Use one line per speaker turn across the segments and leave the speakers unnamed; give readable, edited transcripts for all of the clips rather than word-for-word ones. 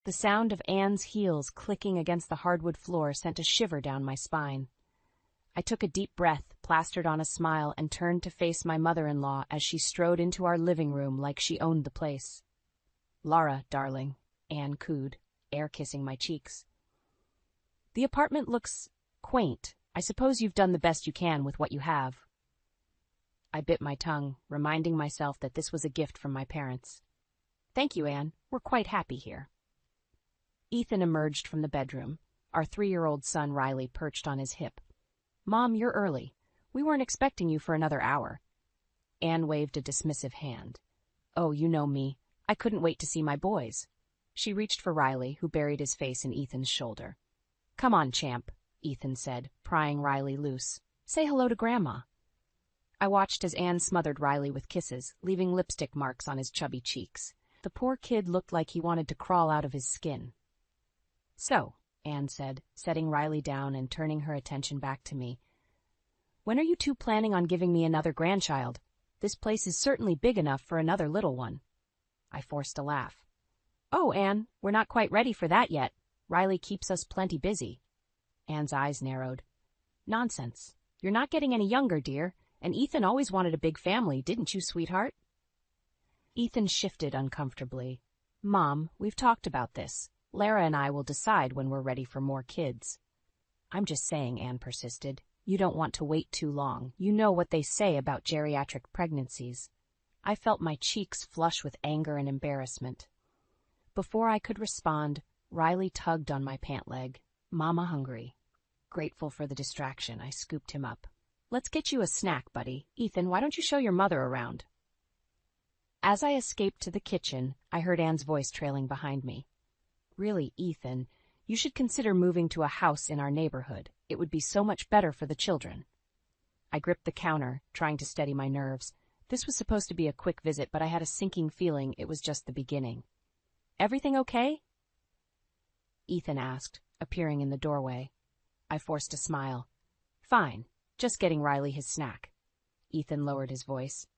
The sound of Anne's heels clicking against the hardwood floor sent a shiver down my spine. I took a deep breath, plastered on a smile, and turned to face my mother-in-law as she strode into our living room like she owned the place. "Laura, darling," Anne cooed, air-kissing my cheeks. "The apartment looks quaint. I suppose you've done the best you can with what you have." I bit my tongue, reminding myself that this was a gift from my parents. "Thank you, Anne. We're quite happy here." Ethan emerged from the bedroom, our 3-year-old son Riley perched on his hip. "Mom, you're early. We weren't expecting you for another hour." Anne waved a dismissive hand. "Oh, you know me. I couldn't wait to see my boys." She reached for Riley, who buried his face in Ethan's shoulder. "Come on, champ," Ethan said, prying Riley loose. "Say hello to Grandma." I watched as Anne smothered Riley with kisses, leaving lipstick marks on his chubby cheeks. The poor kid looked like he wanted to crawl out of his skin. "So," Anne said, setting Riley down and turning her attention back to me, "when are you two planning on giving me another grandchild? This place is certainly big enough for another little one." I forced a laugh. "Oh, Anne, we're not quite ready for that yet. Riley keeps us plenty busy." Anne's eyes narrowed. "Nonsense. You're not getting any younger, dear, and Ethan always wanted a big family, didn't you, sweetheart?" Ethan shifted uncomfortably. "Mom, we've talked about this. Lara and I will decide when we're ready for more kids." "I'm just saying," Anne persisted. "You don't want to wait too long. You know what they say about geriatric pregnancies." I felt my cheeks flush with anger and embarrassment. Before I could respond, Riley tugged on my pant leg. "Mama hungry." Grateful for the distraction, I scooped him up. "Let's get you a snack, buddy. Ethan, why don't you show your mother around?" As I escaped to the kitchen, I heard Anne's voice trailing behind me. "Really, Ethan, you should consider moving to a house in our neighborhood. It would be so much better for the children." I gripped the counter, trying to steady my nerves. This was supposed to be a quick visit, but I had a sinking feeling it was just the beginning. "Everything okay?" Ethan asked, appearing in the doorway. I forced a smile. "Fine. Just getting Riley his snack." Ethan lowered his voice.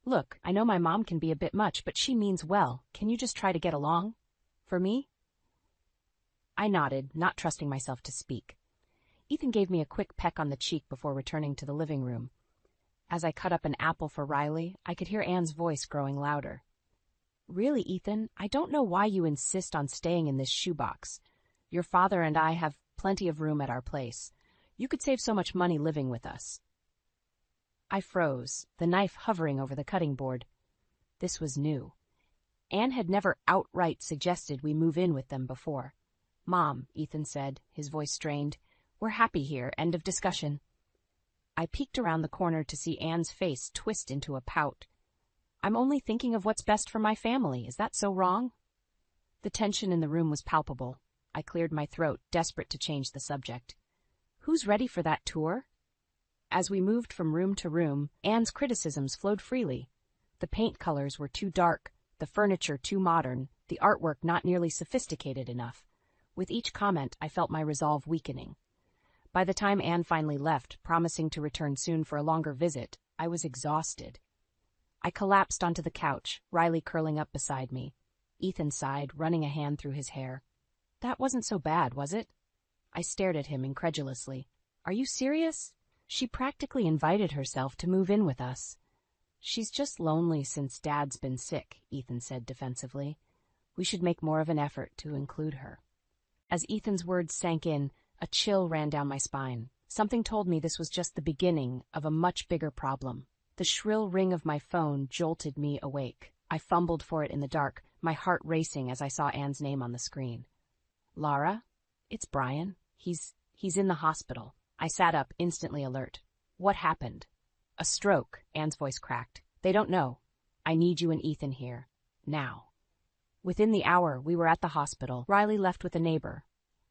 "Look, I know my mom can be a bit much, but she means well. Can you just try to get along? For me?" I nodded, not trusting myself to speak. Ethan gave me a quick peck on the cheek before returning to the living room. As I cut up an apple for Riley, I could hear Anne's voice growing louder. "Really, Ethan, I don't know why you insist on staying in this shoebox. Your father and I have plenty of room at our place. You could save so much money living with us." I froze, the knife hovering over the cutting board. This was new. Anne had never outright suggested we move in with them before. "Mom," Ethan said, his voice strained, "we're happy here, end of discussion." I peeked around the corner to see Anne's face twist into a pout. "I'm only thinking of what's best for my family. Is that so wrong?" The tension in the room was palpable. I cleared my throat, desperate to change the subject. "Who's ready for that tour?" As we moved from room to room, Anne's criticisms flowed freely. The paint colors were too dark, the furniture too modern, the artwork not nearly sophisticated enough. With each comment, I felt my resolve weakening. By the time Anne finally left, promising to return soon for a longer visit, I was exhausted. I collapsed onto the couch, Riley curling up beside me. Ethan sighed, running a hand through his hair. "That wasn't so bad, was it?" I stared at him incredulously. "Are you serious? She practically invited herself to move in with us." "She's just lonely since Dad's been sick," Ethan said defensively. "We should make more of an effort to include her." As Ethan's words sank in, a chill ran down my spine. Something told me this was just the beginning of a much bigger problem. The shrill ring of my phone jolted me awake. I fumbled for it in the dark, my heart racing as I saw Anne's name on the screen. "Lara? It's Brian. He's in the hospital." I sat up, instantly alert. "What happened?" "A stroke," Anne's voice cracked. "They don't know. I need you and Ethan here. Now." Within the hour, we were at the hospital. Riley left with a neighbor.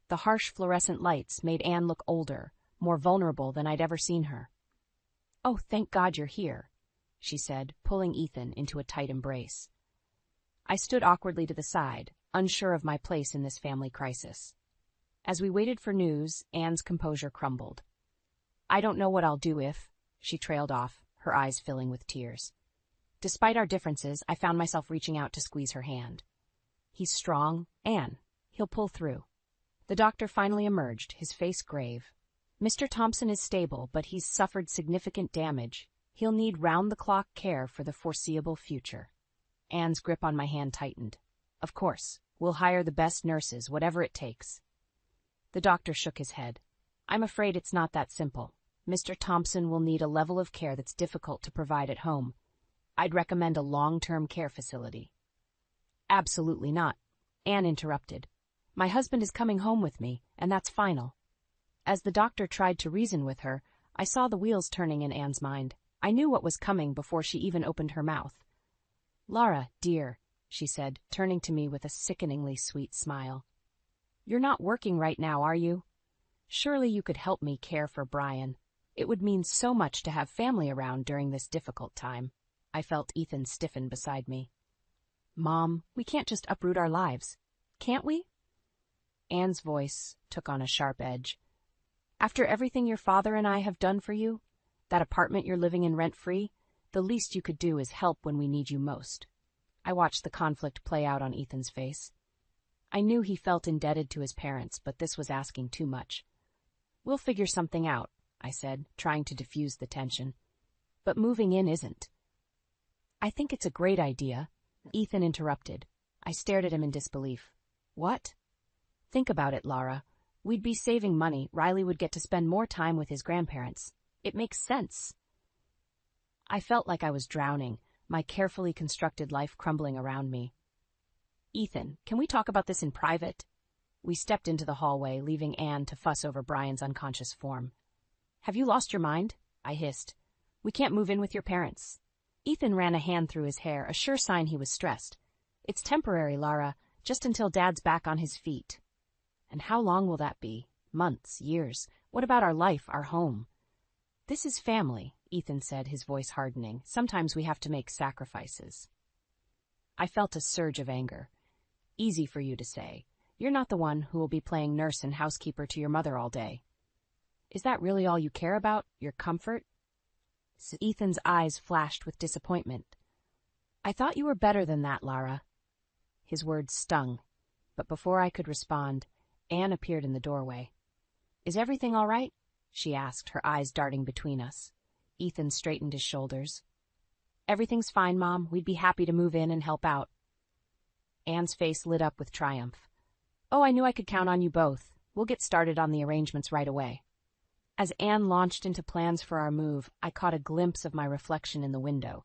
The harsh fluorescent lights made Anne look older, more vulnerable than I'd ever seen her. "Oh, thank God you're here," she said, pulling Ethan into a tight embrace. I stood awkwardly to the side, unsure of my place in this family crisis. As we waited for news, Anne's composure crumbled. "I don't know what I'll do if—" She trailed off, her eyes filling with tears. Despite our differences, I found myself reaching out to squeeze her hand. "He's strong. Anne, He'll pull through. The doctor finally emerged, his face grave. Mr. Thompson is stable, but he's suffered significant damage. He'll need round-the-clock care for the foreseeable future. Anne's grip on my hand tightened. Of course, we'll hire the best nurses, whatever it takes. The doctor shook his head. I'm afraid it's not that simple. Mr. Thompson will need a level of care that's difficult to provide at home. I'd recommend a long-term care facility. Absolutely not. Anne interrupted. My husband is coming home with me, and that's final. As the doctor tried to reason with her, I saw the wheels turning in Anne's mind. I knew what was coming before she even opened her mouth. Laura, dear, she said, turning to me with a sickeningly sweet smile. You're not working right now, are you? Surely you could help me care for Brian. It would mean so much to have family around during this difficult time. I felt Ethan stiffen beside me. Mom, we can't just uproot our lives. Can't we? Anne's voice took on a sharp edge. After everything your father and I have done for you, that apartment you're living in rent-free, the least you could do is help when we need you most. I watched the conflict play out on Ethan's face. I knew he felt indebted to his parents, but this was asking too much. We'll figure something out, I said, trying to diffuse the tension. But moving in isn't. I think it's a great idea, Ethan interrupted. I stared at him in disbelief. What? Think about it, Laura. We'd be saving money. Riley would get to spend more time with his grandparents. It makes sense. I felt like I was drowning, my carefully constructed life crumbling around me. Ethan, can we talk about this in private? We stepped into the hallway, leaving Anne to fuss over Brian's unconscious form. Have you lost your mind? I hissed. We can't move in with your parents. Ethan ran a hand through his hair, a sure sign he was stressed. It's temporary, Lara, just until Dad's back on his feet. And how long will that be? Months, years? What about our life, our home? This is family, Ethan said, his voice hardening. Sometimes we have to make sacrifices. I felt a surge of anger. Easy for you to say. You're not the one who will be playing nurse and housekeeper to your mother all day. Is that really all you care about, your comfort? Ethan's eyes flashed with disappointment. I thought you were better than that, Lara. His words stung, but before I could respond, Anne appeared in the doorway. Is everything all right? She asked, her eyes darting between us. Ethan straightened his shoulders. Everything's fine, Mom. We'd be happy to move in and help out. Anne's face lit up with triumph. Oh, I knew I could count on you both. We'll get started on the arrangements right away. As Anne launched into plans for our move, I caught a glimpse of my reflection in the window.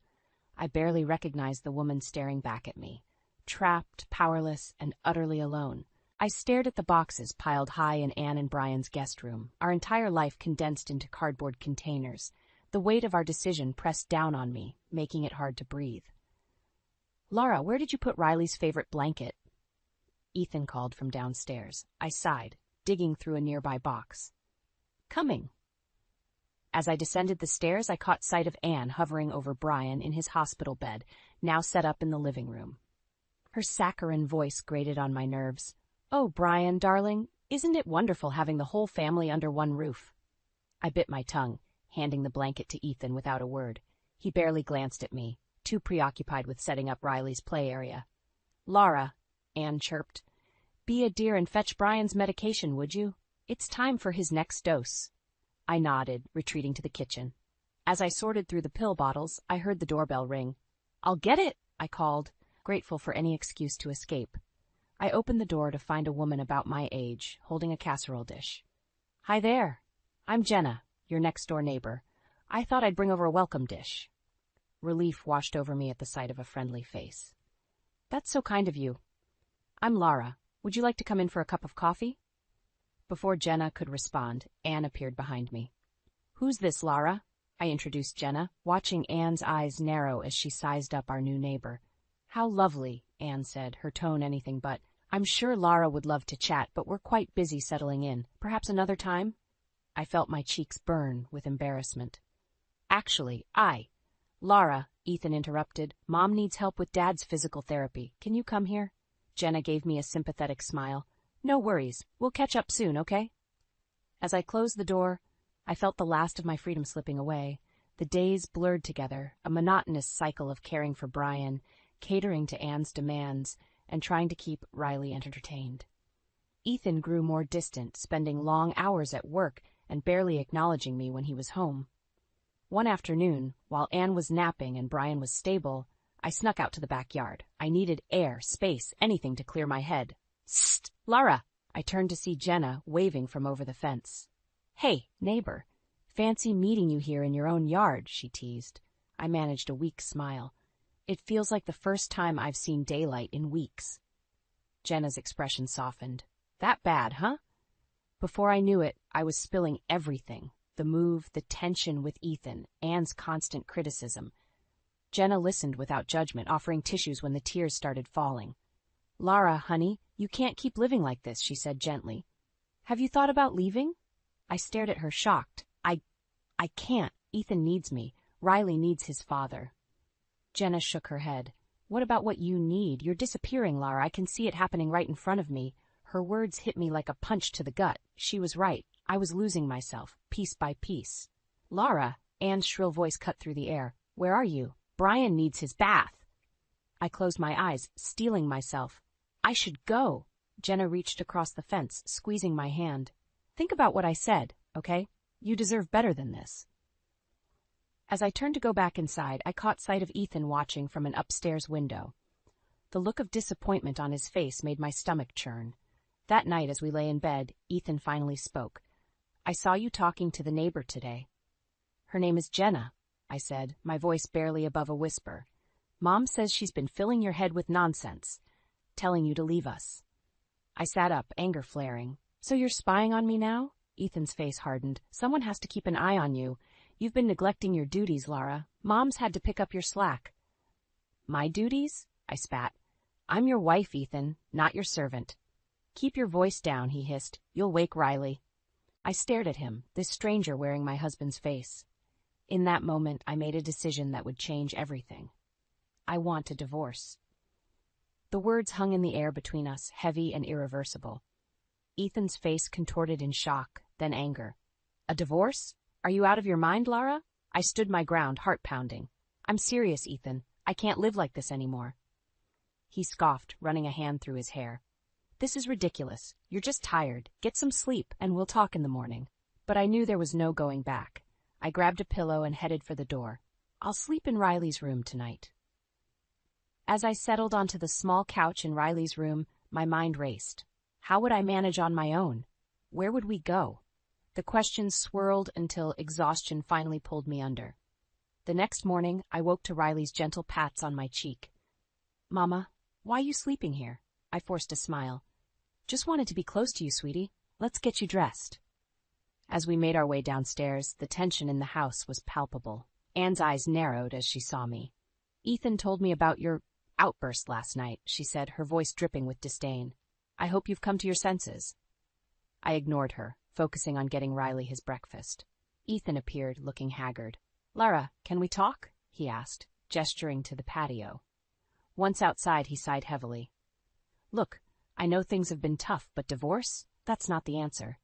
I barely recognized the woman staring back at me, trapped, powerless, and utterly alone. I stared at the boxes piled high in Anne and Brian's guest room, our entire life condensed into cardboard containers. The weight of our decision pressed down on me, making it hard to breathe. Laura, where did you put Riley's favorite blanket? Ethan called from downstairs. I sighed, digging through a nearby box. Coming. As I descended the stairs, I caught sight of Anne hovering over Brian in his hospital bed, now set up in the living room. Her saccharine voice grated on my nerves. Oh, Brian, darling, isn't it wonderful having the whole family under one roof? I bit my tongue, handing the blanket to Ethan without a word. He barely glanced at me, too preoccupied with setting up Riley's play area. Laura, Anne chirped, be a dear and fetch Brian's medication, would you? It's time for his next dose. I nodded, retreating to the kitchen. As I sorted through the pill bottles, I heard the doorbell ring. I'll get it, I called, grateful for any excuse to escape. I opened the door to find a woman about my age, holding a casserole dish. Hi there. I'm Jenna, your next-door neighbor. I thought I'd bring over a welcome dish. Relief washed over me at the sight of a friendly face. That's so kind of you. I'm Laura. Would you like to come in for a cup of coffee? Before Jenna could respond, Anne appeared behind me. Who's this, Laura? I introduced Jenna, watching Anne's eyes narrow as she sized up our new neighbor. How lovely, Anne said, her tone anything but. I'm sure Laura would love to chat, but we're quite busy settling in. Perhaps another time? I felt my cheeks burn with embarrassment. Actually, Laura, Ethan interrupted. Mom needs help with Dad's physical therapy. Can you come here? Jenna gave me a sympathetic smile. No worries. We'll catch up soon, okay? As I closed the door, I felt the last of my freedom slipping away. The days blurred together, a monotonous cycle of caring for Brian, catering to Anne's demands, and trying to keep Riley entertained. Ethan grew more distant, spending long hours at work and barely acknowledging me when he was home. One afternoon, while Anne was napping and Brian was stable, I snuck out to the backyard. I needed air, space, anything to clear my head. "Sst, Lara!" I turned to see Jenna waving from over the fence. "Hey, neighbor. Fancy meeting you here in your own yard," she teased. I managed a weak smile. It feels like the first time I've seen daylight in weeks. Jenna's expression softened. "That bad, huh?" Before I knew it, I was spilling everything. The move, the tension with Ethan, Anne's constant criticism. Jenna listened without judgment, offering tissues when the tears started falling. "Lara, honey, you can't keep living like this," she said gently. "Have you thought about leaving?" I stared at her, shocked. I can't. Ethan needs me. Riley needs his father." Jenna shook her head. "What about what you need? You're disappearing, Lara. I can see it happening right in front of me." Her words hit me like a punch to the gut. She was right. I was losing myself, piece by piece. "Lara," Anne's shrill voice cut through the air. "Where are you? Brian needs his bath." I closed my eyes, steeling myself. "I should go." Jenna reached across the fence, squeezing my hand. "Think about what I said, okay? You deserve better than this." As I turned to go back inside, I caught sight of Ethan watching from an upstairs window. The look of disappointment on his face made my stomach churn. That night, as we lay in bed, Ethan finally spoke. "I saw you talking to the neighbor today." "Her name is Jenna," I said, my voice barely above a whisper. "Mom says she's been filling your head with nonsense, telling you to leave us." I sat up, anger flaring. "So you're spying on me now?" Ethan's face hardened. "Someone has to keep an eye on you. You've been neglecting your duties, Lara. Mom's had to pick up your slack." "My duties?" I spat. "I'm your wife, Ethan, not your servant." "Keep your voice down," he hissed. "You'll wake Riley." I stared at him, this stranger wearing my husband's face. In that moment, I made a decision that would change everything. I want a divorce. The words hung in the air between us, heavy and irreversible. Ethan's face contorted in shock, then anger. "A divorce? Are you out of your mind, Lara?" I stood my ground, heart pounding. "I'm serious, Ethan. I can't live like this anymore." He scoffed, running a hand through his hair. "This is ridiculous. You're just tired. Get some sleep, and we'll talk in the morning." But I knew there was no going back. I grabbed a pillow and headed for the door. "I'll sleep in Riley's room tonight." As I settled onto the small couch in Riley's room, my mind raced. How would I manage on my own? Where would we go? The questions swirled until exhaustion finally pulled me under. The next morning, I woke to Riley's gentle pats on my cheek. "Mama, why are you sleeping here?" I forced a smile. "Just wanted to be close to you, sweetie. Let's get you dressed." As we made our way downstairs, the tension in the house was palpable. Anne's eyes narrowed as she saw me. "Ethan told me about your outburst last night," she said, her voice dripping with disdain. "I hope you've come to your senses." I ignored her, focusing on getting Riley his breakfast. Ethan appeared, looking haggard. "Lara, can we talk?" he asked, gesturing to the patio. Once outside, he sighed heavily. "Look, I know things have been tough, but divorce? That's not the answer."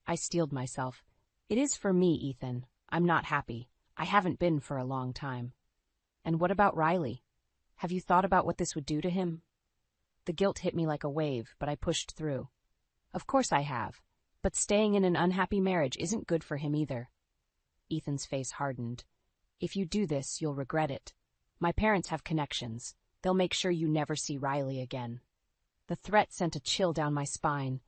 I steeled myself. "It is for me, Ethan. I'm not happy. I haven't been for a long time." "And what about Riley? Have you thought about what this would do to him?" The guilt hit me like a wave, but I pushed through. "Of course I have. But staying in an unhappy marriage isn't good for him either." Ethan's face hardened. "If you do this, you'll regret it. My parents have connections. They'll make sure you never see Riley again." The threat sent a chill down my spine.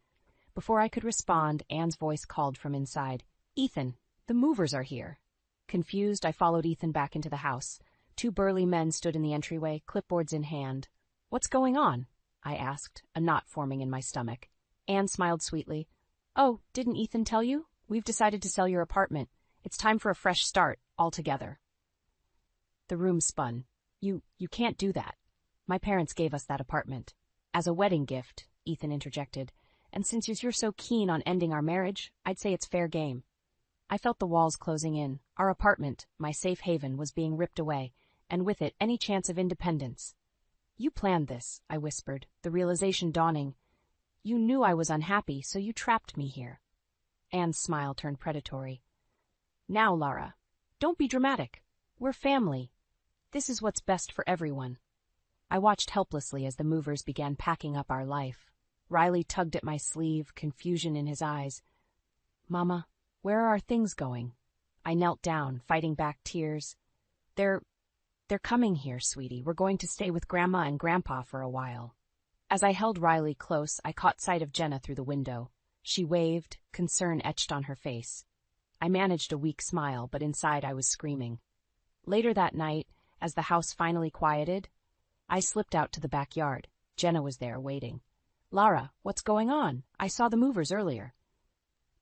Before I could respond, Anne's voice called from inside. "Ethan, the movers are here." Confused, I followed Ethan back into the house. Two burly men stood in the entryway, clipboards in hand. "What's going on?" I asked, a knot forming in my stomach. Anne smiled sweetly. "Oh, didn't Ethan tell you? We've decided to sell your apartment. It's time for a fresh start, all together." The room spun. You can't do that. My parents gave us that apartment." "As a wedding gift," Ethan interjected. "And since you're so keen on ending our marriage, I'd say it's fair game." I felt the walls closing in. Our apartment, my safe haven, was being ripped away, and with it any chance of independence. "You planned this," I whispered, the realization dawning. "You knew I was unhappy, so you trapped me here." Anne's smile turned predatory. "Now, Lara, don't be dramatic. We're family. This is what's best for everyone." I watched helplessly as the movers began packing up our life. Riley tugged at my sleeve, confusion in his eyes. "Mama, where are our things going?" I knelt down, fighting back tears. They're coming here, sweetie. We're going to stay with Grandma and Grandpa for a while." As I held Riley close, I caught sight of Jenna through the window. She waved, concern etched on her face. I managed a weak smile, but inside I was screaming. Later that night, as the house finally quieted, I slipped out to the backyard. Jenna was there, waiting. "Lara, what's going on? I saw the movers earlier."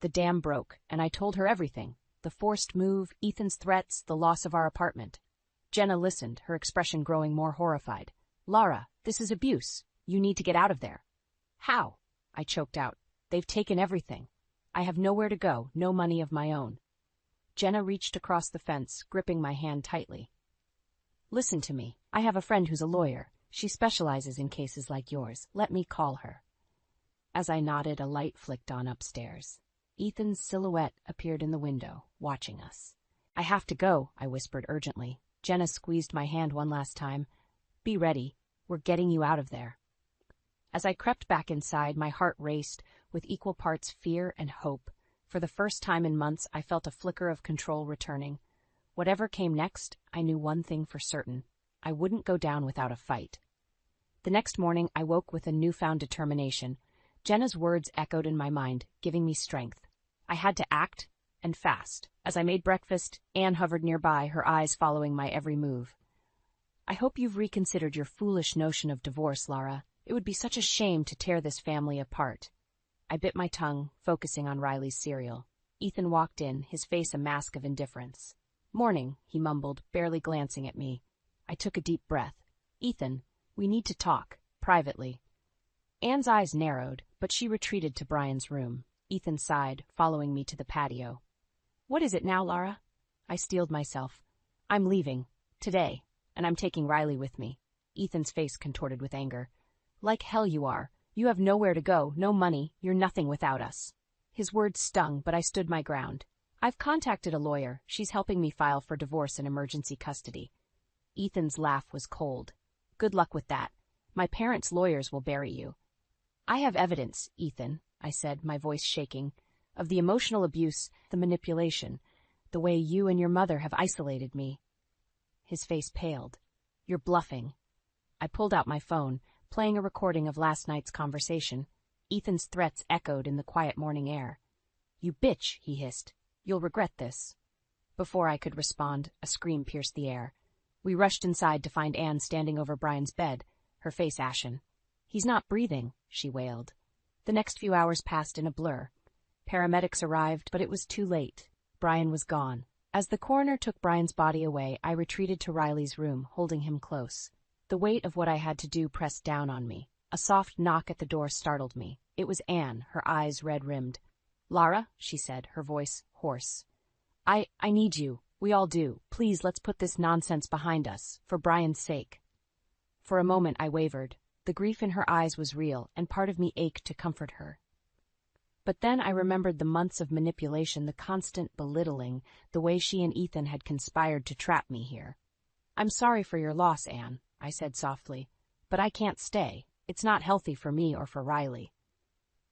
The dam broke, and I told her everything. The forced move, Ethan's threats, the loss of our apartment. Jenna listened, her expression growing more horrified. "Lara, this is abuse. You need to get out of there." "How?" I choked out. "They've taken everything. I have nowhere to go, no money of my own." Jenna reached across the fence, gripping my hand tightly. "Listen to me. I have a friend who's a lawyer. She specializes in cases like yours. Let me call her." As I nodded, a light flicked on upstairs. Ethan's silhouette appeared in the window, watching us. "I have to go," I whispered urgently. Jenna squeezed my hand one last time. "Be ready. We're getting you out of there." As I crept back inside, my heart raced, with equal parts fear and hope. For the first time in months, I felt a flicker of control returning. Whatever came next, I knew one thing for certain. I wouldn't go down without a fight. The next morning, I woke with a newfound determination. Jenna's words echoed in my mind, giving me strength. I had to act, and fast. As I made breakfast, Anne hovered nearby, her eyes following my every move. "I hope you've reconsidered your foolish notion of divorce, Lara. It would be such a shame to tear this family apart." I bit my tongue, focusing on Riley's cereal. Ethan walked in, his face a mask of indifference. "Morning," he mumbled, barely glancing at me. I took a deep breath. "Ethan, we need to talk, privately." Anne's eyes narrowed, but she retreated to Brian's room. Ethan sighed, following me to the patio. "What is it now, Lara?" I steeled myself. "I'm leaving. Today. And I'm taking Riley with me." Ethan's face contorted with anger. "Like hell you are. You have nowhere to go, no money, you're nothing without us." His words stung, but I stood my ground. "I've contacted a lawyer. She's helping me file for divorce and emergency custody." Ethan's laugh was cold. "Good luck with that. My parents' lawyers will bury you." "I have evidence, Ethan," I said, my voice shaking, "of the emotional abuse, the manipulation, the way you and your mother have isolated me." His face paled. "You're bluffing." I pulled out my phone, playing a recording of last night's conversation. Ethan's threats echoed in the quiet morning air. "You bitch," he hissed. "You'll regret this." Before I could respond, a scream pierced the air. We rushed inside to find Anne standing over Brian's bed, her face ashen. "He's not breathing," she wailed. The next few hours passed in a blur. Paramedics arrived, but it was too late. Brian was gone. As the coroner took Brian's body away, I retreated to Riley's room, holding him close. The weight of what I had to do pressed down on me. A soft knock at the door startled me. It was Anne, her eyes red-rimmed. "Lara," she said, her voice hoarse. I need you. We all do. Please, let's put this nonsense behind us, for Brian's sake." For a moment I wavered. The grief in her eyes was real, and part of me ached to comfort her. But then I remembered the months of manipulation, the constant belittling, the way she and Ethan had conspired to trap me here. "I'm sorry for your loss, Anne," I said softly, "but I can't stay. It's not healthy for me or for Riley."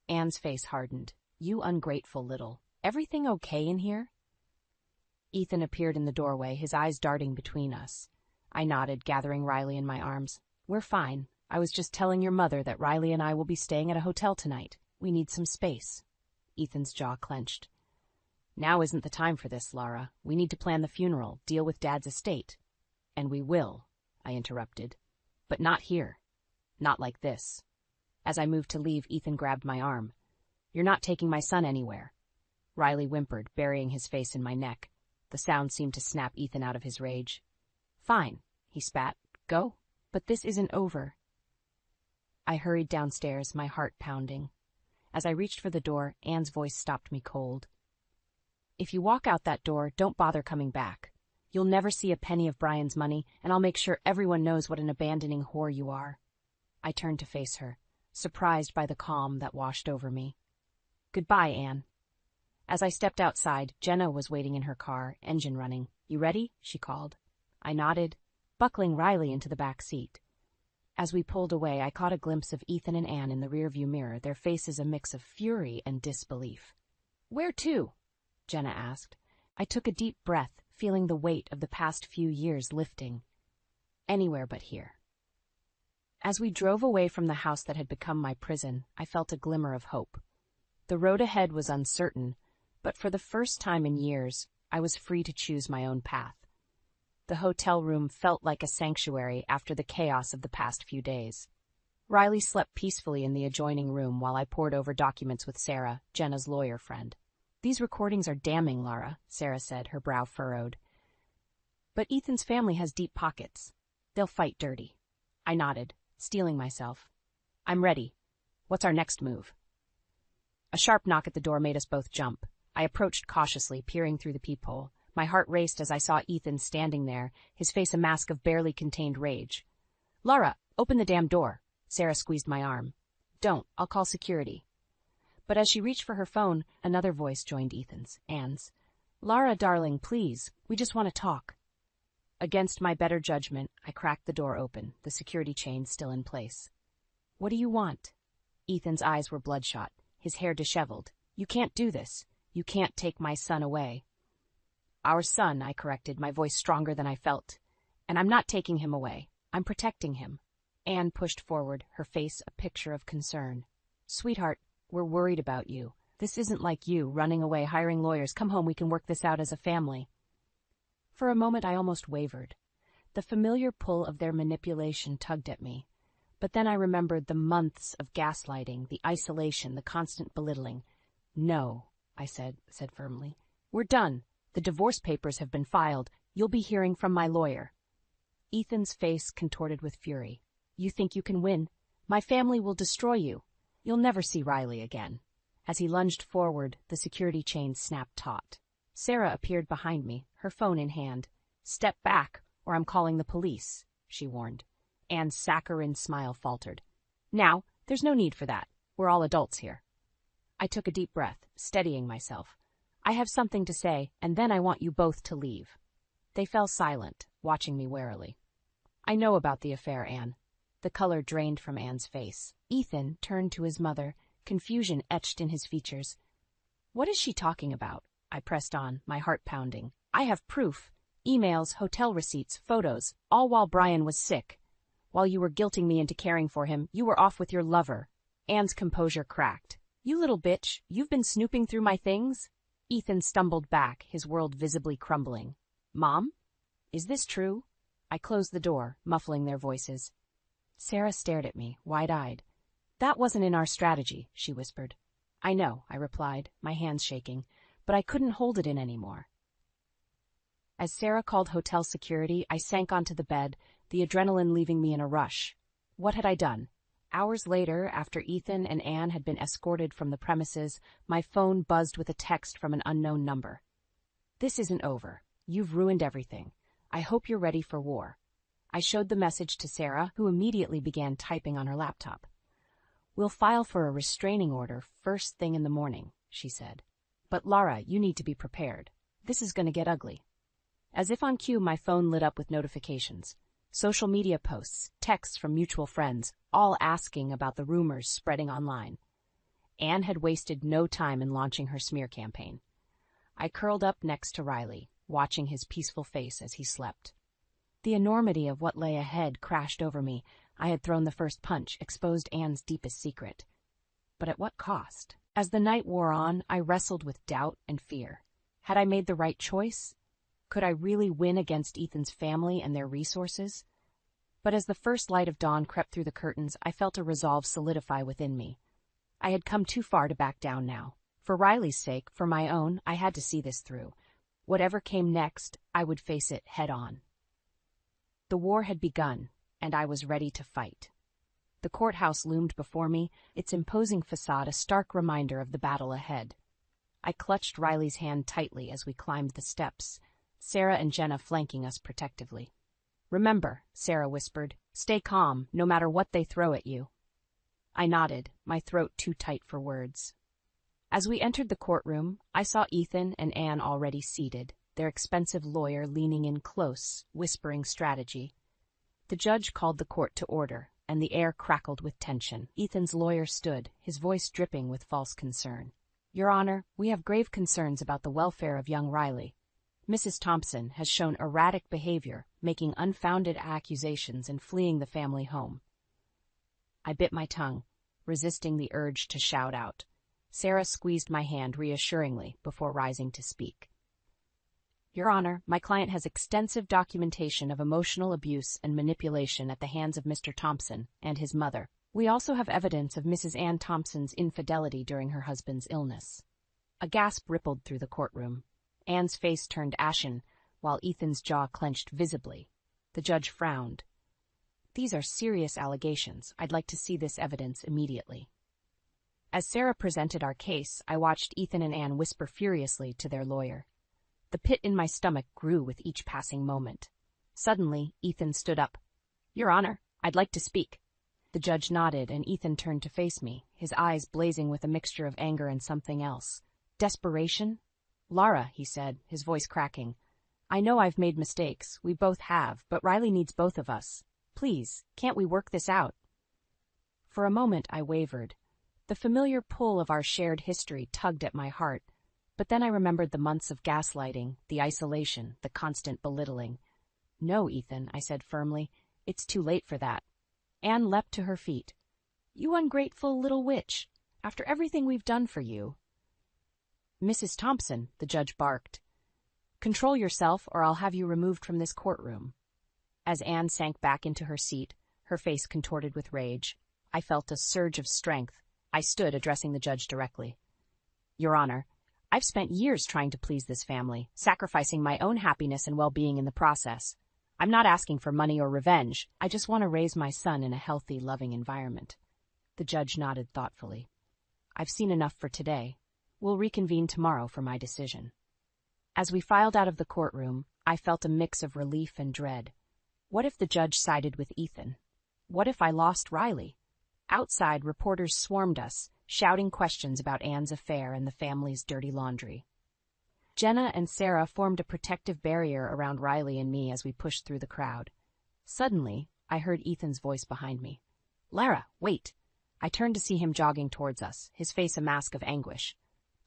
Anne's face hardened. "You ungrateful little. Everything okay in here?" Ethan appeared in the doorway, his eyes darting between us. I nodded, gathering Riley in my arms. "We're fine. I was just telling your mother that Riley and I will be staying at a hotel tonight. We need some space." Ethan's jaw clenched. "Now isn't the time for this, Lara. We need to plan the funeral, deal with Dad's estate." "And we will," I interrupted. "But not here. Not like this." As I moved to leave, Ethan grabbed my arm. "You're not taking my son anywhere." Riley whimpered, burying his face in my neck. The sound seemed to snap Ethan out of his rage. "Fine," he spat. "Go. But this isn't over." I hurried downstairs, my heart pounding. As I reached for the door, Anne's voice stopped me cold. "If you walk out that door, don't bother coming back. You'll never see a penny of Brian's money, and I'll make sure everyone knows what an abandoning whore you are." I turned to face her, surprised by the calm that washed over me. "Goodbye, Anne." As I stepped outside, Jenna was waiting in her car, engine running. "You ready?" she called. I nodded, buckling Riley into the back seat. As we pulled away, I caught a glimpse of Ethan and Anne in the rearview mirror, their faces a mix of fury and disbelief. "Where to?" Jenna asked. I took a deep breath, feeling the weight of the past few years lifting. Anywhere but here. As we drove away from the house that had become my prison, I felt a glimmer of hope. The road ahead was uncertain, but for the first time in years, I was free to choose my own path. The hotel room felt like a sanctuary after the chaos of the past few days. Riley slept peacefully in the adjoining room while I pored over documents with Sarah, Jenna's lawyer friend. "These recordings are damning, Lara," Sarah said, her brow furrowed. "But Ethan's family has deep pockets. They'll fight dirty." I nodded, steeling myself. "I'm ready. What's our next move?" A sharp knock at the door made us both jump. I approached cautiously, peering through the peephole. My heart raced as I saw Ethan standing there, his face a mask of barely contained rage. "Lara, open the damn door." Sarah squeezed my arm. "Don't. I'll call security." But as she reached for her phone, another voice joined Ethan's, Anne's. "Lara, darling, please. We just want to talk." Against my better judgment, I cracked the door open, the security chain still in place. "What do you want?" Ethan's eyes were bloodshot, his hair disheveled. "You can't do this. You can't take my son away." "Our son," I corrected, my voice stronger than I felt. "And I'm not taking him away. I'm protecting him." Anne pushed forward, her face a picture of concern. "Sweetheart, we're worried about you. This isn't like you, running away, hiring lawyers. Come home, we can work this out as a family." For a moment I almost wavered. The familiar pull of their manipulation tugged at me. But then I remembered the months of gaslighting, the isolation, the constant belittling. "No," I said firmly. "We're done. The divorce papers have been filed. You'll be hearing from my lawyer." Ethan's face contorted with fury. "You think you can win? My family will destroy you. You'll never see Riley again." As he lunged forward, the security chain snapped taut. Sarah appeared behind me, her phone in hand. "Step back, or I'm calling the police," she warned. Anne's saccharine smile faltered. "Now, there's no need for that. We're all adults here." I took a deep breath, steadying myself. "I have something to say, and then I want you both to leave." They fell silent, watching me warily. "I know about the affair, Anne." The color drained from Anne's face. Ethan turned to his mother, confusion etched in his features. "What is she talking about?" I pressed on, my heart pounding. "I have proof. Emails, hotel receipts, photos, all while Brian was sick. While you were guilting me into caring for him, you were off with your lover." Anne's composure cracked. "You little bitch, you've been snooping through my things?" Ethan stumbled back, his world visibly crumbling. "Mom? Is this true?" I closed the door, muffling their voices. Sarah stared at me, wide-eyed. "That wasn't in our strategy," she whispered. "I know," I replied, my hands shaking, but I couldn't hold it in anymore. As Sarah called hotel security, I sank onto the bed, the adrenaline leaving me in a rush. What had I done? Hours later, after Ethan and Anne had been escorted from the premises, my phone buzzed with a text from an unknown number. "This isn't over. You've ruined everything. I hope you're ready for war." I showed the message to Sarah, who immediately began typing on her laptop. "We'll file for a restraining order first thing in the morning," she said. "But Lara, you need to be prepared. This is going to get ugly." As if on cue, my phone lit up with notifications. Social media posts, texts from mutual friends, all asking about the rumors spreading online. Anne had wasted no time in launching her smear campaign. I curled up next to Riley, watching his peaceful face as he slept. The enormity of what lay ahead crashed over me. I had thrown the first punch, exposed Anne's deepest secret. But at what cost? As the night wore on, I wrestled with doubt and fear. Had I made the right choice? Could I really win against Ethan's family and their resources? But as the first light of dawn crept through the curtains, I felt a resolve solidify within me. I had come too far to back down now. For Riley's sake, for my own, I had to see this through. Whatever came next, I would face it head on. The war had begun, and I was ready to fight. The courthouse loomed before me, its imposing facade a stark reminder of the battle ahead. I clutched Riley's hand tightly as we climbed the steps, Sarah and Jenna flanking us protectively. "Remember," Sarah whispered, "stay calm, no matter what they throw at you." I nodded, my throat too tight for words. As we entered the courtroom, I saw Ethan and Anne already seated, their expensive lawyer leaning in close, whispering strategy. The judge called the court to order, and the air crackled with tension. Ethan's lawyer stood, his voice dripping with false concern. "Your Honor, we have grave concerns about the welfare of young Riley. Mrs. Thompson has shown erratic behavior, making unfounded accusations and fleeing the family home." I bit my tongue, resisting the urge to shout out. Sarah squeezed my hand reassuringly before rising to speak. "Your Honor, my client has extensive documentation of emotional abuse and manipulation at the hands of Mr. Thompson and his mother. We also have evidence of Mrs. Ann Thompson's infidelity during her husband's illness." A gasp rippled through the courtroom. Ann's face turned ashen, while Ethan's jaw clenched visibly. The judge frowned. "These are serious allegations. I'd like to see this evidence immediately." As Sarah presented our case, I watched Ethan and Ann whisper furiously to their lawyer. The pit in my stomach grew with each passing moment. Suddenly, Ethan stood up. "Your Honor, I'd like to speak." The judge nodded, and Ethan turned to face me, his eyes blazing with a mixture of anger and something else. Desperation? "Lara," he said, his voice cracking, "I know I've made mistakes, we both have, but Riley needs both of us. Please, can't we work this out?" For a moment I wavered. The familiar pull of our shared history tugged at my heart, but then I remembered the months of gaslighting, the isolation, the constant belittling. "No, Ethan," I said firmly, "it's too late for that." Anne leapt to her feet. "You ungrateful little witch! After everything we've done for you." "Mrs. Thompson," the judge barked, "control yourself or I'll have you removed from this courtroom." As Anne sank back into her seat, her face contorted with rage, I felt a surge of strength. I stood, addressing the judge directly. "Your Honor, I've spent years trying to please this family, sacrificing my own happiness and well-being in the process. I'm not asking for money or revenge. I just want to raise my son in a healthy, loving environment." The judge nodded thoughtfully. "I've seen enough for today. We'll reconvene tomorrow for my decision." As we filed out of the courtroom, I felt a mix of relief and dread. What if the judge sided with Ethan? What if I lost Riley? Outside, reporters swarmed us, shouting questions about Anne's affair and the family's dirty laundry. Jenna and Sarah formed a protective barrier around Riley and me as we pushed through the crowd. Suddenly, I heard Ethan's voice behind me. "Lara, wait!" I turned to see him jogging towards us, his face a mask of anguish.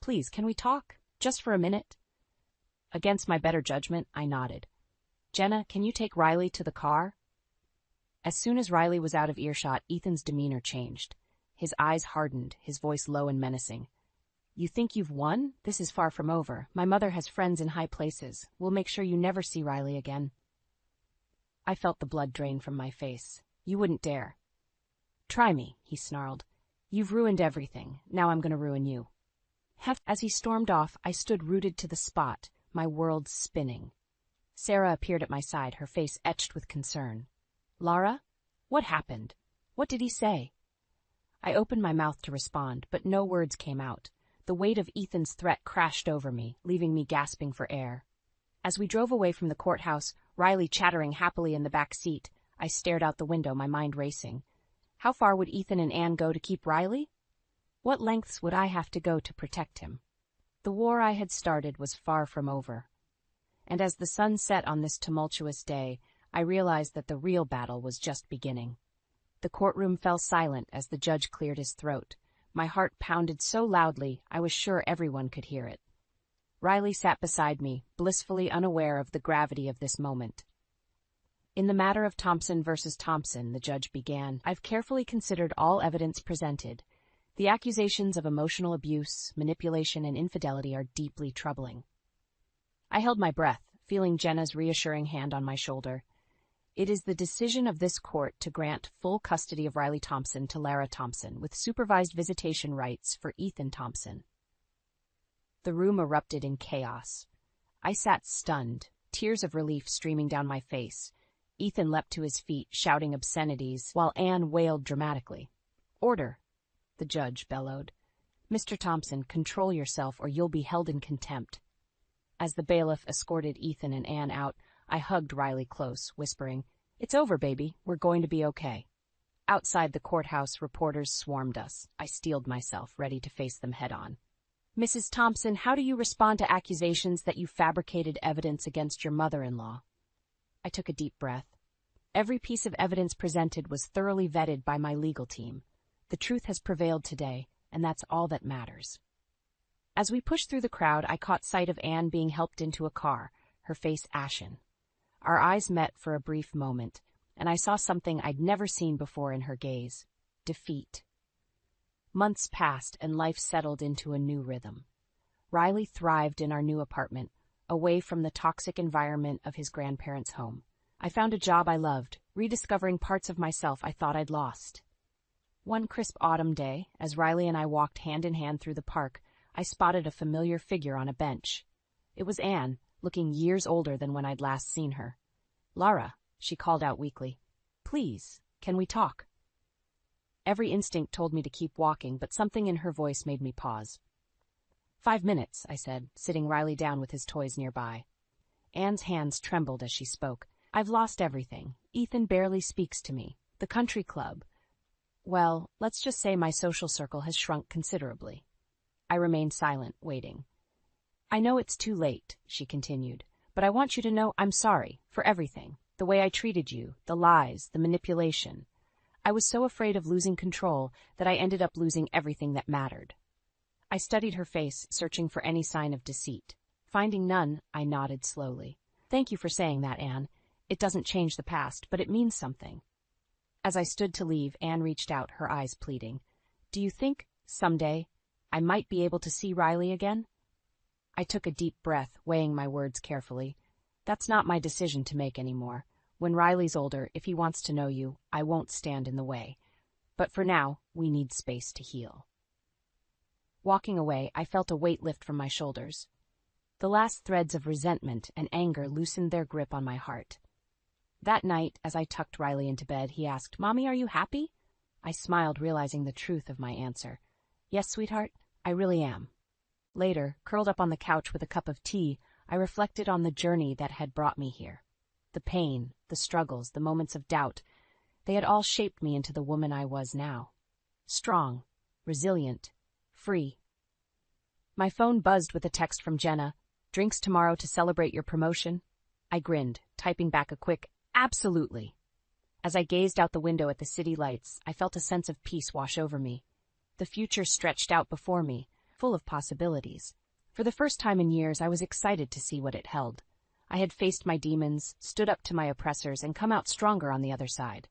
"Please, can we talk? Just for a minute?" Against my better judgment, I nodded. "Jenna, can you take Riley to the car?" As soon as Riley was out of earshot, Ethan's demeanor changed. His eyes hardened, his voice low and menacing. "You think you've won? This is far from over. My mother has friends in high places. We'll make sure you never see Riley again." I felt the blood drain from my face. "You wouldn't dare." "Try me," he snarled. "You've ruined everything. Now I'm going to ruin you." As he stormed off, I stood rooted to the spot, my world spinning. Sarah appeared at my side, her face etched with concern. "Lara? What happened? What did he say?" I opened my mouth to respond, but no words came out. The weight of Ethan's threat crashed over me, leaving me gasping for air. As we drove away from the courthouse, Riley chattering happily in the back seat, I stared out the window, my mind racing. How far would Ethan and Anne go to keep Riley? What lengths would I have to go to protect him? The war I had started was far from over. And as the sun set on this tumultuous day, I realized that the real battle was just beginning. The courtroom fell silent as the judge cleared his throat. My heart pounded so loudly I was sure everyone could hear it. Riley sat beside me, blissfully unaware of the gravity of this moment. "In the matter of Thompson versus Thompson," the judge began, "I've carefully considered all evidence presented. The accusations of emotional abuse, manipulation, and infidelity are deeply troubling." I held my breath, feeling Jenna's reassuring hand on my shoulder. "It is the decision of this court to grant full custody of Riley Thompson to Lara Thompson, with supervised visitation rights for Ethan Thompson." The room erupted in chaos. I sat stunned, tears of relief streaming down my face. Ethan leapt to his feet, shouting obscenities, while Anne wailed dramatically. "Order!" the judge bellowed. "Mr. Thompson, control yourself or you'll be held in contempt." As the bailiff escorted Ethan and Anne out, I hugged Riley close, whispering, "It's over, baby. We're going to be okay." Outside the courthouse, reporters swarmed us. I steeled myself, ready to face them head-on. "Mrs. Thompson, how do you respond to accusations that you fabricated evidence against your mother-in-law?" I took a deep breath. Every piece of evidence presented was thoroughly vetted by my legal team. The truth has prevailed today, and that's all that matters. As we pushed through the crowd, I caught sight of Anne being helped into a car, her face ashen. Our eyes met for a brief moment, and I saw something I'd never seen before in her gaze: defeat. Months passed, and life settled into a new rhythm. Riley thrived in our new apartment, away from the toxic environment of his grandparents' home. I found a job I loved, rediscovering parts of myself I thought I'd lost. One crisp autumn day, as Riley and I walked hand in hand through the park, I spotted a familiar figure on a bench. It was Anne, looking years older than when I'd last seen her. "Lara," she called out weakly. "Please, can we talk?" Every instinct told me to keep walking, but something in her voice made me pause. "5 minutes," I said, sitting Riley down with his toys nearby. Anne's hands trembled as she spoke. "I've lost everything. Ethan barely speaks to me. The country club. Well, let's just say my social circle has shrunk considerably." I remained silent, waiting. "I know it's too late," she continued, "but I want you to know I'm sorry for everything. The way I treated you, the lies, the manipulation. I was so afraid of losing control that I ended up losing everything that mattered." I studied her face, searching for any sign of deceit. Finding none, I nodded slowly. "Thank you for saying that, Anne. It doesn't change the past, but it means something." As I stood to leave, Anne reached out, her eyes pleading. "Do you think, someday, I might be able to see Riley again?" I took a deep breath, weighing my words carefully. "That's not my decision to make anymore. When Riley's older, if he wants to know you, I won't stand in the way. But for now, we need space to heal." Walking away, I felt a weight lift from my shoulders. The last threads of resentment and anger loosened their grip on my heart. That night, as I tucked Riley into bed, he asked, "Mommy, are you happy?" I smiled, realizing the truth of my answer. "Yes, sweetheart, I really am." Later, curled up on the couch with a cup of tea, I reflected on the journey that had brought me here. The pain, the struggles, the moments of doubt, they had all shaped me into the woman I was now. Strong, resilient, free. My phone buzzed with a text from Jenna. "Drinks tomorrow to celebrate your promotion?" I grinned, typing back a quick, "Absolutely." As I gazed out the window at the city lights, I felt a sense of peace wash over me. The future stretched out before me, full of possibilities. For the first time in years, I was excited to see what it held. I had faced my demons, stood up to my oppressors, and come out stronger on the other side.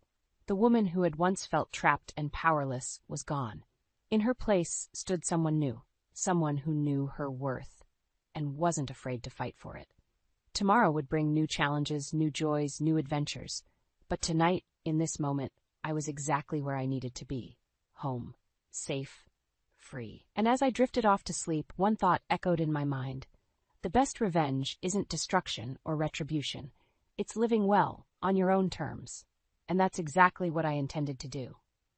The woman who had once felt trapped and powerless was gone. In her place stood someone new, someone who knew her worth, and wasn't afraid to fight for it. Tomorrow would bring new challenges, new joys, new adventures. But tonight, in this moment, I was exactly where I needed to be. Home. Safe. Free. And as I drifted off to sleep, one thought echoed in my mind. The best revenge isn't destruction or retribution. It's living well, on your own terms. And that's exactly what I intended to do.